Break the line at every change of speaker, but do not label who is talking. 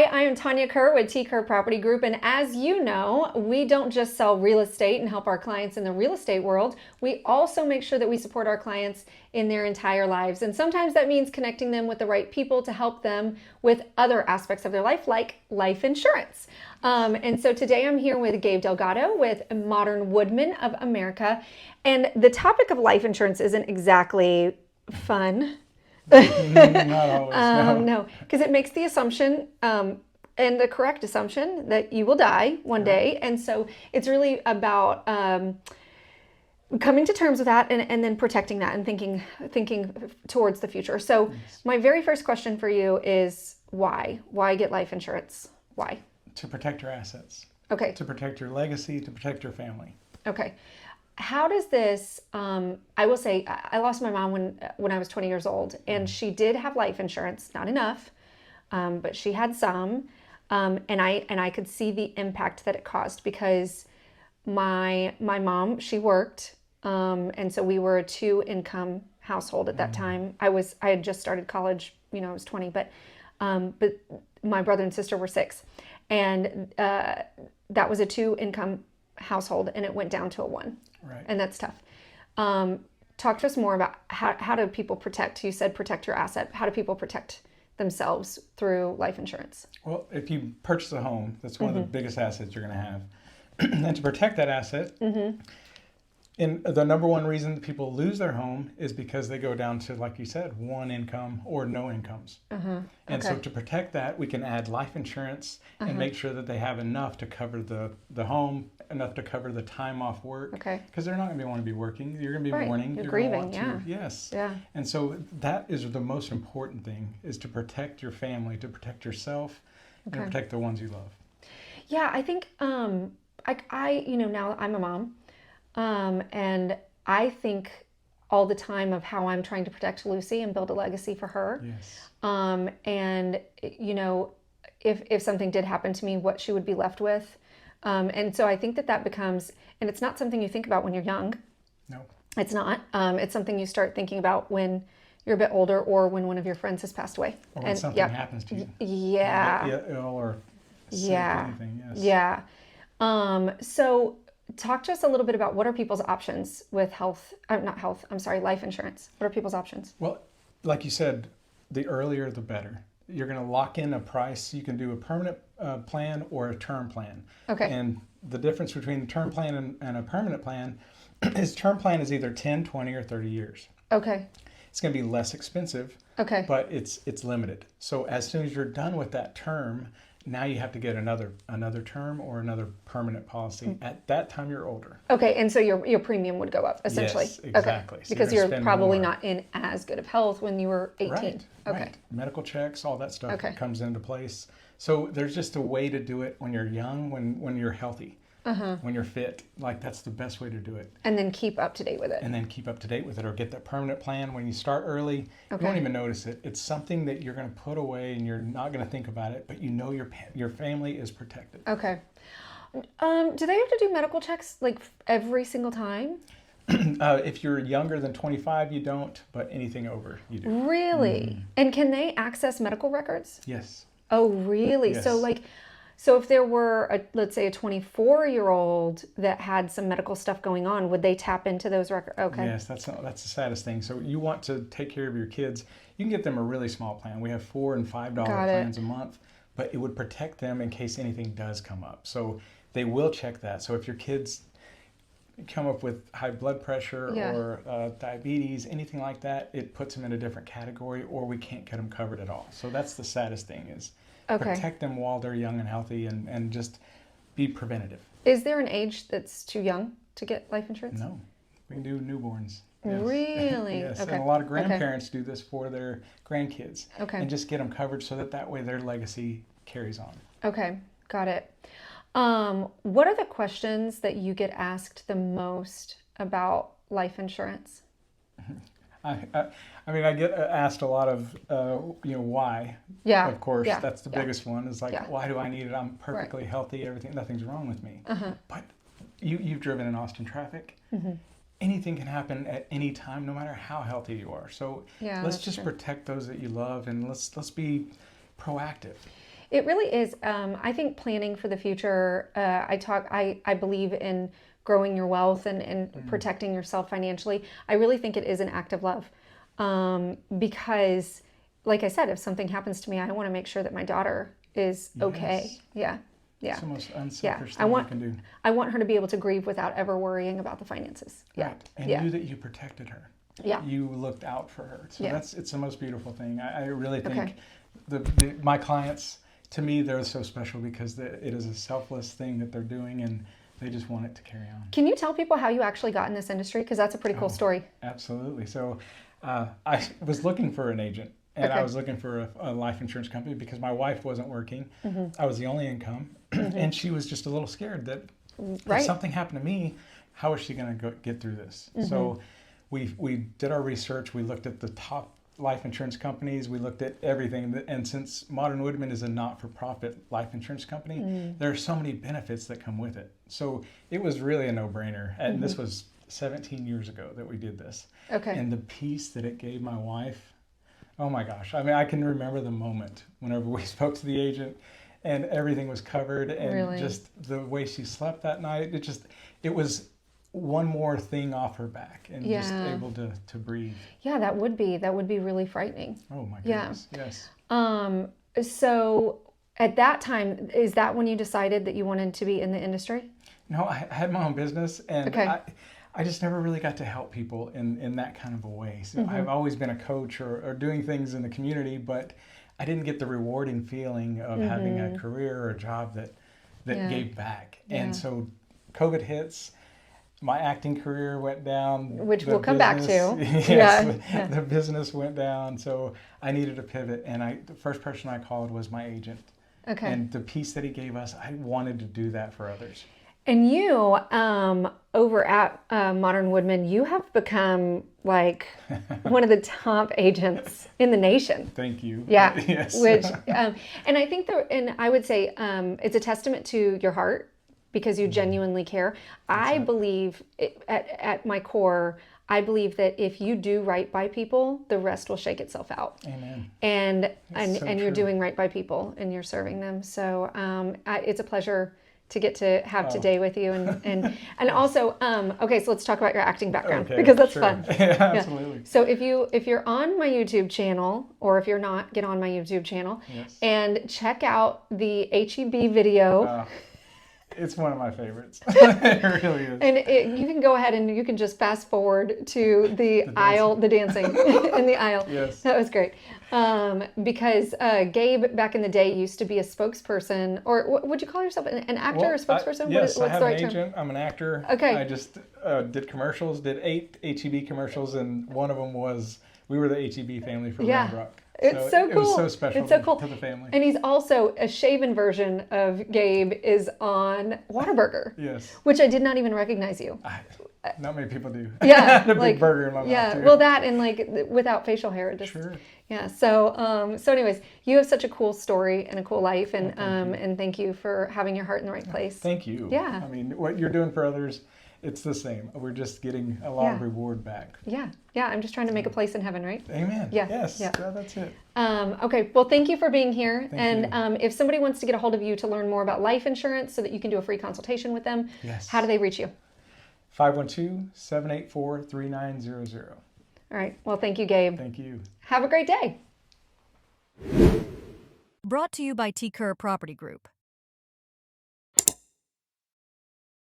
Hi, I am Tanya Kerr with T. Kerr Property Group, and as you know, we don't just sell real estate and help our clients in the real estate world. We also make sure that we support our clients in their entire lives, and sometimes that means connecting them with the right people to help them with other aspects of their life, like life insurance. And so today I'm here with Gabe Delgado with Modern Woodmen of America, and the topic of life insurance isn't exactly fun.
Not always, no.
No, because it makes the assumption and the correct assumption that you will die one day. And so it's really about coming to terms with that and then protecting that and thinking towards the future. So my very first question for you is why? Why get life insurance? Why?
To protect your assets,
Okay.
to protect your legacy, to protect your family.
Okay. How does this, I will say, I lost my mom when I was 20 years old, and she did have life insurance, not enough, but she had some, and I could see the impact that it caused because my mom, she worked, and so we were a two-income household at that time. I had just started college, I was 20, but my brother and sister were six, and that was a two-income household, and it went down to a one.
Right.
And that's tough. Talk to us more about how do people protect, you said protect your asset. How do people protect themselves through life insurance?
Well, if you purchase a home, that's one of the biggest assets you're going to have. And to protect that asset, and the number one reason that people lose their home is because they go down to, like you said, one income or no incomes. And so to protect that, we can add life insurance and make sure that they have enough to cover the home, enough to cover the time off work.
Okay.
Because they're not going to want to be working. You're going to be
Right.
mourning.
You're
gonna
grieving,
want
yeah.
to, yes.
Yeah.
And so that is the most important thing, is to protect your family, to protect yourself, and to protect the ones you love.
Yeah, I think now I'm a mom, and I think all the time of how I'm trying to protect Lucy and build a legacy for her.
Yes.
And if something did happen to me, what she would be left with. And so I think that becomes, and it's not something you think about when you're young.
No.
It's not. It's something you start thinking about when you're a bit older or when one of your friends has passed away.
Or when something happens to you.
Yeah.
You get ill or sick, anything, yes.
Yeah. So talk to us a little bit about what are people's options with life insurance. What are people's options?
Well, like you said, the earlier the better. You're going to lock in a price. You can do a permanent plan or a term plan.
Okay.
And the difference between the term plan and a permanent plan is term plan is either 10, 20, or 30 years.
Okay.
It's going to be less expensive,
Okay.
but it's limited. So as soon as you're done with that term, now you have to get another term or another permanent policy. At that time, you're older.
Okay, and so your premium would go up essentially.
Yes, exactly.
Okay.
So
Because
you're
you're
gonna spend
probably
more.
not in as good of health when you were 18.
Right.
Okay.
Right. Medical checks, all that stuff
Okay.
comes into place. So there's just a way to do it when you're young, when you're healthy, when you're fit. Like that's the best way to do it.
And then keep up to date with it.
And then keep up to date with it, or get that permanent plan. When you start early, you won't even notice it. It's something that you're going to put away, and you're not going to think about it. But you know your family is protected.
Okay. Do they have to do medical checks like every single time?
If you're younger than 25, you don't. But anything over, you do.
Really? And can they access medical records?
Yes.
Oh, really?
Yes.
So if there were, let's say, a 24-year-old that had some medical stuff going on, would they tap into those records? Okay.
Yes, that's the saddest thing. So you want to take care of your kids. You can get them a really small plan. We have $4 and $5
Got it.
plans a month, but it would protect them in case anything does come up. So they will check that. So if your kids come up with high blood pressure or diabetes, anything like that, it puts them in a different category, or we can't get them covered at all. So that's the saddest thing is protect them while they're young and healthy, and just be preventative.
Is there an age that's too young to get life insurance?
No, we can do newborns. Yes.
Really?
Yes,
Okay.
and a lot of grandparents do this for their grandkids.
Okay.
And just get them covered so that way their legacy carries on.
Okay, got it. What are the questions that you get asked the most about life insurance?
I mean, I get asked a lot of, why.
Yeah.
Of course,
yeah,
that's the biggest one. Is like, why do I need it? I'm perfectly healthy. Nothing's wrong with me. But you've driven in Austin traffic. Anything can happen at any time, no matter how healthy you are. So let's just protect those that you love, and let's be proactive.
It really is. I think planning for the future. I believe in growing your wealth and protecting yourself financially. I really think it is an act of love, because, like I said, if something happens to me, I want to make sure that my daughter is okay.
Yes.
Yeah.
It's the most unselfish thing you can do.
I want her to be able to grieve without ever worrying about the finances. Yeah.
Right. And
yeah.
knew that you protected her.
Yeah.
You looked out for her. So
Yeah.
it's the most beautiful thing. I really think
Okay.
my clients, to me, they're so special because it is a selfless thing that they're doing, and they just want it to carry on.
Can you tell people how you actually got in this industry? Because that's a pretty cool story.
Absolutely. So I was looking for an agent, and I
Okay.
was looking for a life insurance company because my wife wasn't working.
Mm-hmm.
I was the only income, and she was just a little scared that
Right.
if something happened to me, how is she going to get through this? So we did our research. We looked at the top life insurance companies. We looked at everything. And since Modern Woodmen is a not-for-profit life insurance company, there are so many benefits that come with it. So it was really a no-brainer. And this was 17 years ago that we did this.
Okay.
And the peace that it gave my wife, oh my gosh. I mean, I can remember the moment whenever we spoke to the agent and everything was covered, and
Really?
just the way she slept that night, it was one more thing off her back, and just
Yeah.
able to breathe.
Yeah, that would be really frightening.
Oh my
Yeah.
goodness. Yes.
So at that time, is that when you decided that you wanted to be in the industry?
No, I had my own business, and
Okay.
I just never really got to help people in that kind of a way. So I've always been a coach or doing things in the community, but I didn't get the rewarding feeling of having a career or a job that
Yeah.
gave back.
Yeah.
And so COVID hits, my acting career went down.
Which
the
we'll come back to.
business-
Yeah.
Yes,
Yeah.
the business went down, so I needed a pivot, and the first person I called was my agent.
Okay.
And the peace that he gave us, I wanted to do that for others.
And you, over at Modern Woodmen, you have become like one of the top agents in the nation.
Thank you.
Yeah.
Yes.
Which, and I think and I would say it's a testament to your heart because you genuinely care. I believe at my core, I believe that if you do right by people, the rest will shake itself out.
Amen.
And
so
you're
true.
doing right by people and you're serving them. So it's a pleasure to get to have today with you and also okay, so let's talk about your acting background because that's
sure.
fun.
Yeah, absolutely.
So if you're on my YouTube channel, or if you're not, get on my YouTube channel
Yes.
and check out the HEB video.
It's one of my favorites. It really is.
And you can go ahead and you can just fast forward to the aisle, the dancing in the aisle.
Yes.
That was great. Because Gabe back in the day used to be a spokesperson, or would you call yourself an actor or spokesperson?
Yes, I
What's
have
the
an
right term?
agent. I'm an actor.
Okay.
I just did commercials, did 8 HEB commercials, and one of them was, we were the HEB family for
Yeah.
Round Rock.
It's so cool.
It was so special
It's so cool.
to the family.
And he's also a shaven version of Gabe is on Whataburger,
Yes.
which I did not even recognize you.
Not many people do.
Yeah,
The
like,
big burger in my
yeah.
mouth, too.
Well, that and like without facial hair, it just
Sure.
yeah. So anyways, you have such a cool story and a cool life, and and thank you for having your heart in the right place.
Thank you.
Yeah.
I mean, what you're doing for others, it's the same. We're just getting a lot of
Yeah.
reward back.
Yeah, yeah. I'm just trying to make a place in heaven, right?
Amen.
Yeah,
Yes.
yeah.
That's it.
Okay, well, thank you for being here.
Thank
And if somebody wants to get a hold of you to learn more about life insurance so that you can do a free consultation with them,
Yes.
how do they reach you?
512-784-3900.
All right. Well, thank you, Gabe.
Thank you.
Have a great day.
Brought to you by T. Kerr Property Group.